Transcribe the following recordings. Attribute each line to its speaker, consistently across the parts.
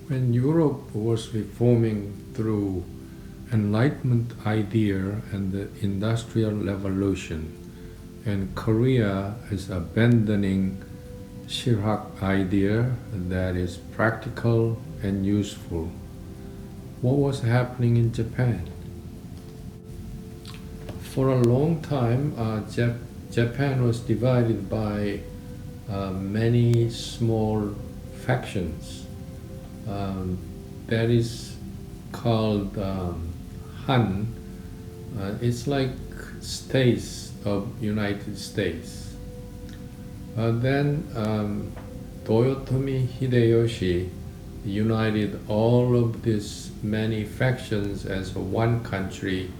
Speaker 1: When Europe was reforming through Enlightenment idea and the Industrial Revolution, and Korea is abandoning Chirac idea that is practical and useful. What was happening in Japan? For a long time, Japan was divided by many small factions. That is called Han. It's like states of United States. Then Toyotomi Hideyoshi united all of these many factions as one country,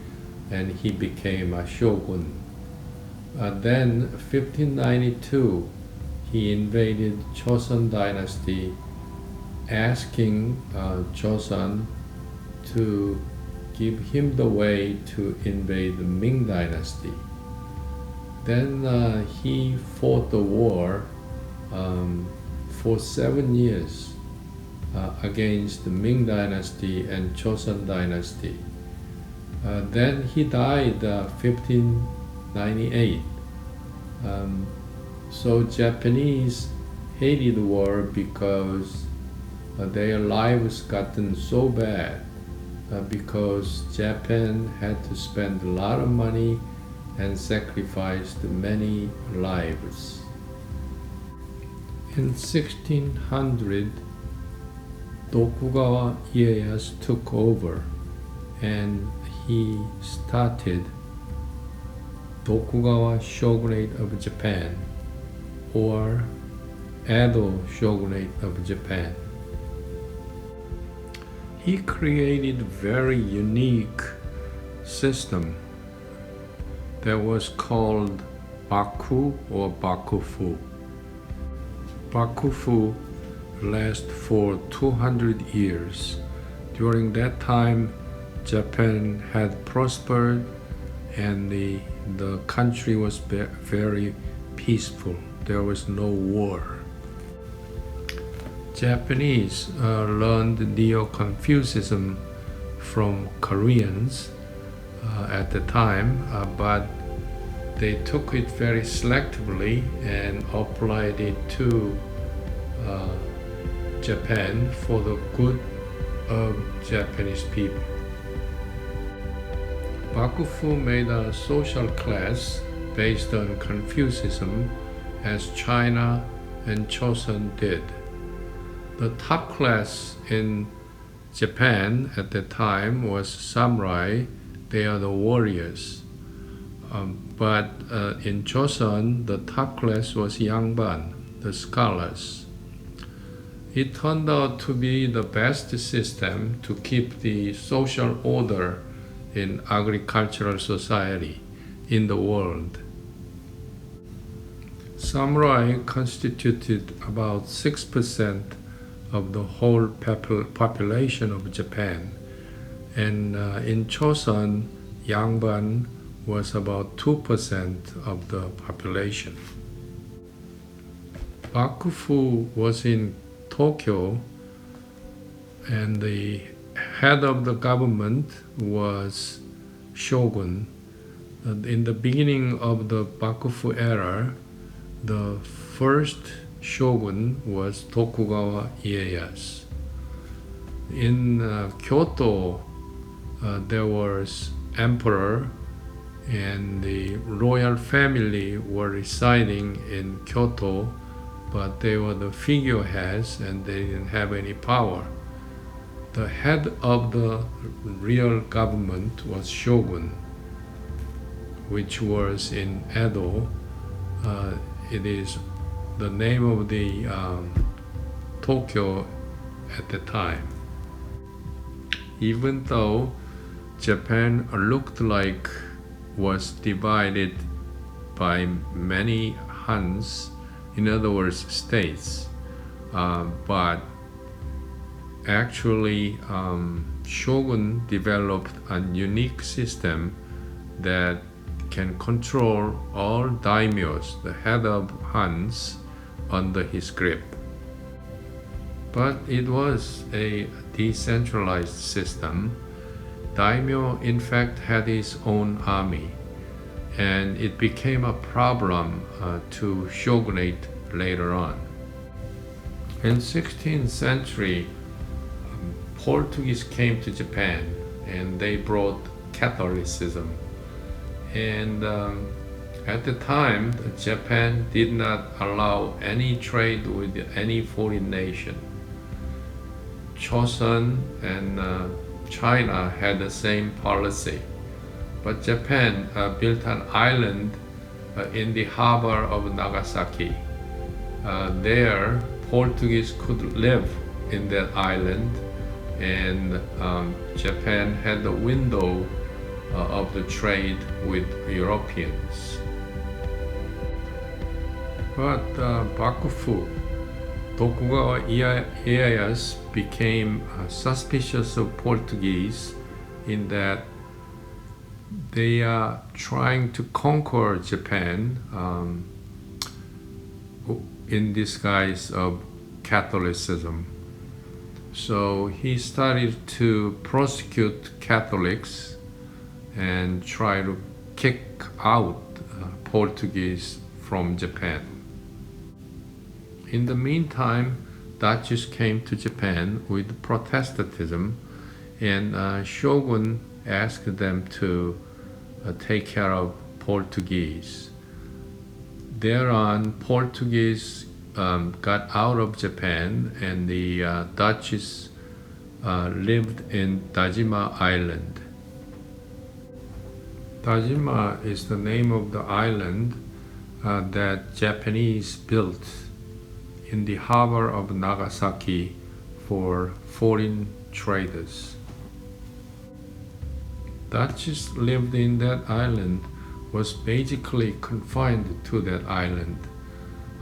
Speaker 1: and he became a shogun. Then 1592, he invaded Joseon dynasty, asking Joseon to give him the way to invade the Ming dynasty. Then he fought the war for 7 years against the Ming dynasty and Joseon dynasty. Then he died 1598. So Japanese hated war because their lives gotten so bad because Japan had to spend a lot of money and sacrificed many lives. In 1600, Tokugawa Ieyasu took over and he started Tokugawa Shogunate of Japan, or Edo Shogunate of Japan. He created very unique system that was called Baku or Bakufu. Bakufu lasted for 200 years. During that time, Japan had prospered and the country was very peaceful. There was no war. Japanese learned Neo-Confucianism from Koreans at the time, but they took it very selectively and applied it to Japan for the good of Japanese people. Bakufu made a social class based on Confucianism as China and Joseon did. The top class in Japan at the time was samurai. They are the warriors. But in Joseon, the top class was yangban, the scholars. It turned out to be the best system to keep the social order in agricultural society in the world. Samurai constituted about 6% of the whole population of Japan, and in Joseon, yangban was about 2% of the population. Bakufu was in Tokyo, and the head of the government was shogun. In the beginning of the Bakufu era, the first shogun was Tokugawa Ieyasu. In Kyoto, there was emperor, and the royal family were residing in Kyoto, but they were the figureheads and they didn't have any power. The head of the real government was shogun, which was in Edo. It is the name of the Tokyo at the time. Even though Japan looked like was divided by many Hans, in other words, states, but actually shogun developed a unique system that can control all daimyos, the head of Hans, under his grip. But it was a decentralized system. Daimyo, in fact, had his own army, and it became a problem to shogunate later on. In 16th century, Portuguese came to Japan, and they brought Catholicism. And at the time, Japan did not allow any trade with any foreign nation. Joseon and China had the same policy, but Japan built an island in the harbor of Nagasaki. There, Portuguese could live in that island, and Japan had the window of the trade with Europeans. But Bakufu, Tokugawa Ieyasu became suspicious of Portuguese in that they are trying to conquer Japan in disguise of Catholicism. So he started to prosecute Catholics and try to kick out Portuguese from Japan. In the meantime, Dutchies came to Japan with Protestantism, and Shogun asked them to take care of Portuguese. Thereon, Portuguese got out of Japan, and the Dutchies lived in Dajima Island. Dajima is the name of the island that Japanese built in the harbor of Nagasaki for foreign traders. Dutchies lived in that island, was basically confined to that island.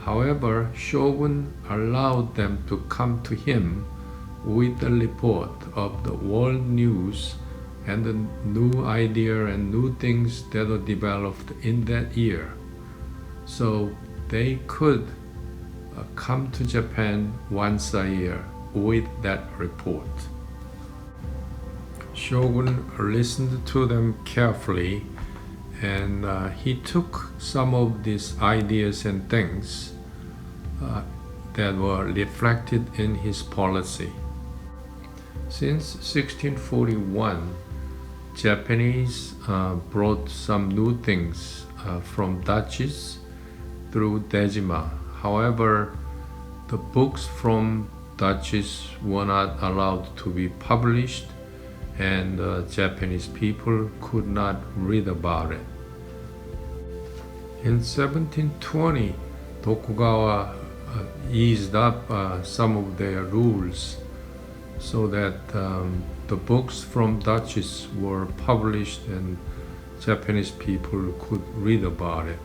Speaker 1: However, Shogun allowed them to come to him with the report of the world news and the new idea and new things that were developed in that year. So they could come to Japan once a year with that report. Shogun listened to them carefully, and he took some of these ideas and things that were reflected in his policy. Since 1641, Japanese brought some new things from Dutchies through Dejima. However, the books from Dutchies were not allowed to be published, and Japanese people could not read about it. In 1720, Tokugawa eased up some of their rules so that the books from Dutchies were published and Japanese people could read about it.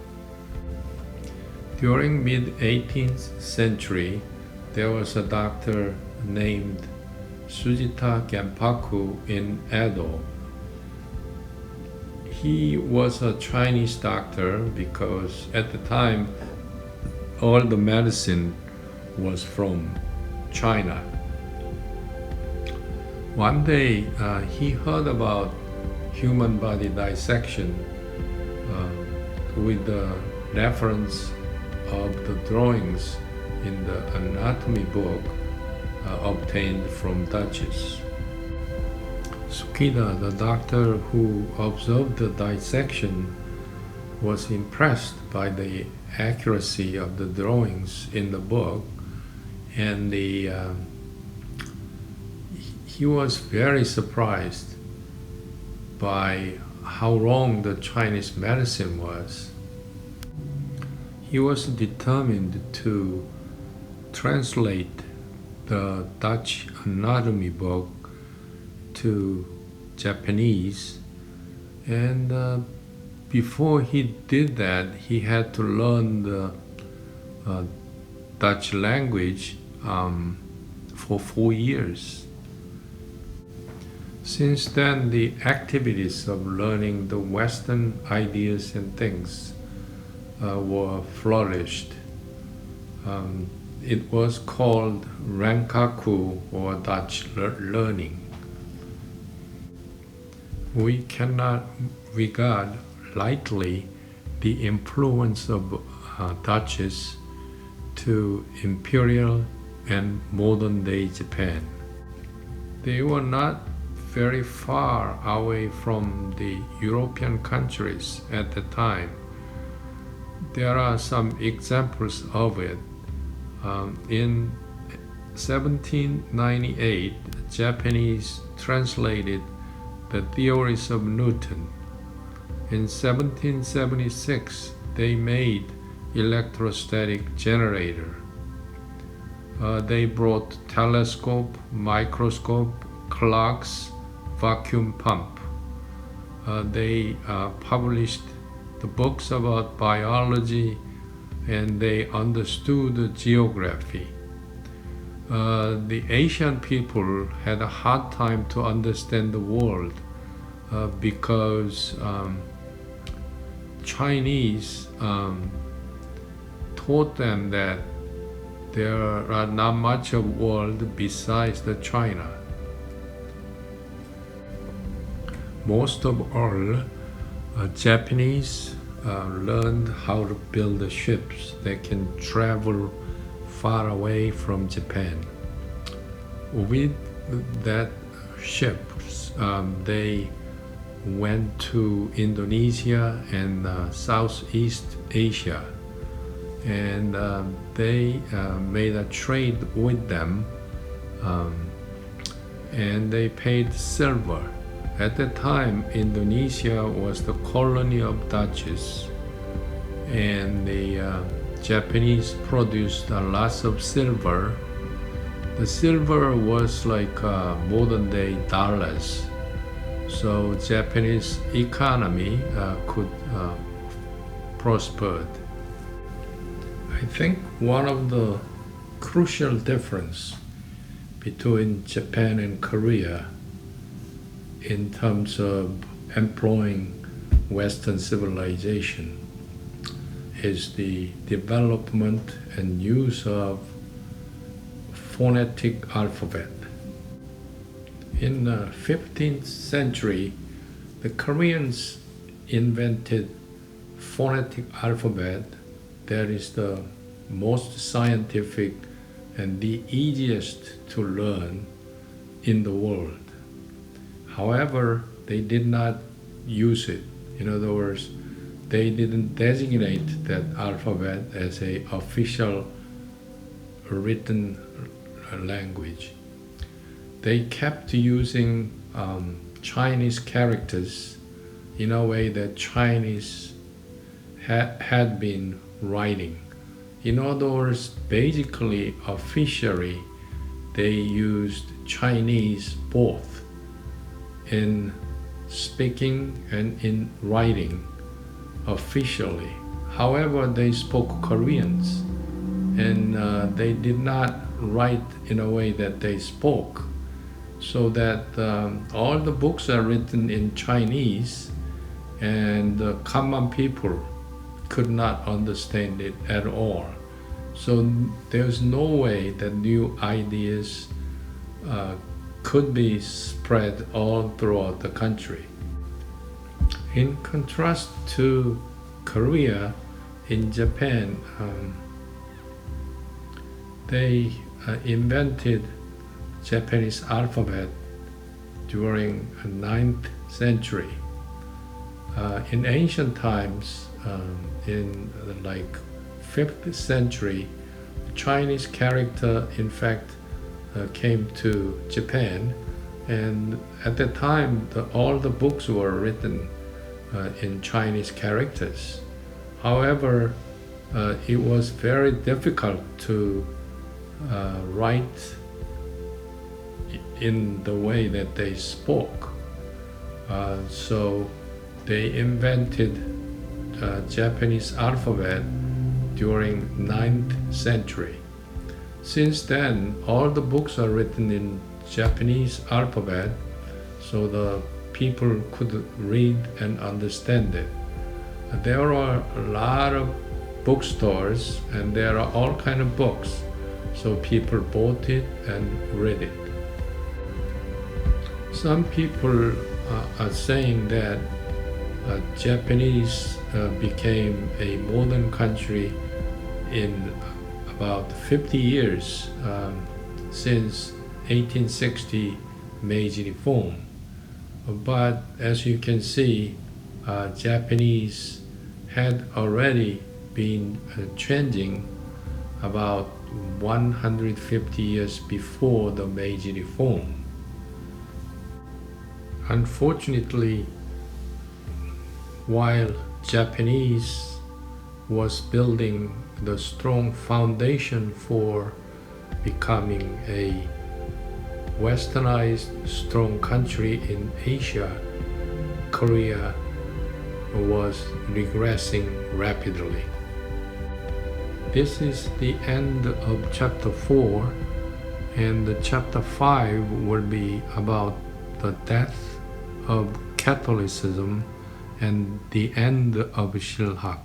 Speaker 1: During mid-18th century, there was a doctor named Sujita Genpaku in Edo. He was a Chinese doctor because at the time all the medicine was from China. One day he heard about human body dissection with the reference of the drawings in the anatomy book obtained from Dutchies. Sukida, the doctor who observed the dissection, was impressed by the accuracy of the drawings in the book, and he was very surprised by how wrong the Chinese medicine was. He was determined to translate the Dutch anatomy book to Japanese, and before he did that, he had to learn the Dutch language for 4 years. Since then, the activities of learning the Western ideas and things were flourished. it was called Rankaku or Dutch learning. We cannot regard lightly the influence of Dutches to imperial and modern-day Japan. They were not very far away from the European countries at the time. There are some examples of it. In 1798, Japanese translated the theories of Newton. In 1776, they made electrostatic generator. They brought telescope, microscope, clocks, vacuum pump. They published the books about biology, and they understood geography. The Asian people had a hard time to understand the world because Chinese taught them that there are not much of the world besides the China. Most of all, Japanese learned how to build the ships that can travel far away from Japan. With that ships, they went to Indonesia and Southeast Asia, and they made a trade with them, and they paid silver. At the time, Indonesia was the colony of Dutches, and the Japanese produced a lot of silver. The silver was like modern-day dollars, so Japanese economy could prosper. I think one of the crucial difference between Japan and Korea in terms of employing Western civilization is the development and use of phonetic alphabet. In the 15th century, the Koreans invented phonetic alphabet that is the most scientific and the easiest to learn in the world. However, they did not use it. In other words, they didn't designate that alphabet as an official written language. They kept using Chinese characters in a way that Chinese had been writing. In other words, basically, officially, they used Chinese both in speaking and in writing officially. However, they spoke Koreans, and they did not write in a way that they spoke, so that all the books are written in Chinese, and the common people could not understand it at all. So there's no way that new ideas could be spread all throughout the country. In contrast to Korea, in Japan, they invented Japanese alphabet during the 9th century. In ancient times, in like 5th century, Chinese character in fact came to Japan, and at the time all the books were written in Chinese characters. However, it was very difficult to write in the way that they spoke. So they invented Japanese alphabet during 9th century. Since then, all the books are written in Japanese alphabet, so the people could read and understand it. There are a lot of bookstores, and there are all kind of books. so people bought it and read it. Some people are saying that Japanese became a modern country in about 50 years since 1860 Meiji reform. But as you can see, Japanese had already been changing about 150 years before the Meiji reform. Unfortunately, while Japanese was building the strong foundation for becoming a westernized strong country in Asia, Korea was regressing rapidly. This is the end of chapter 4, and the chapter 5 will be about the death of Catholicism and the end of Shilhak.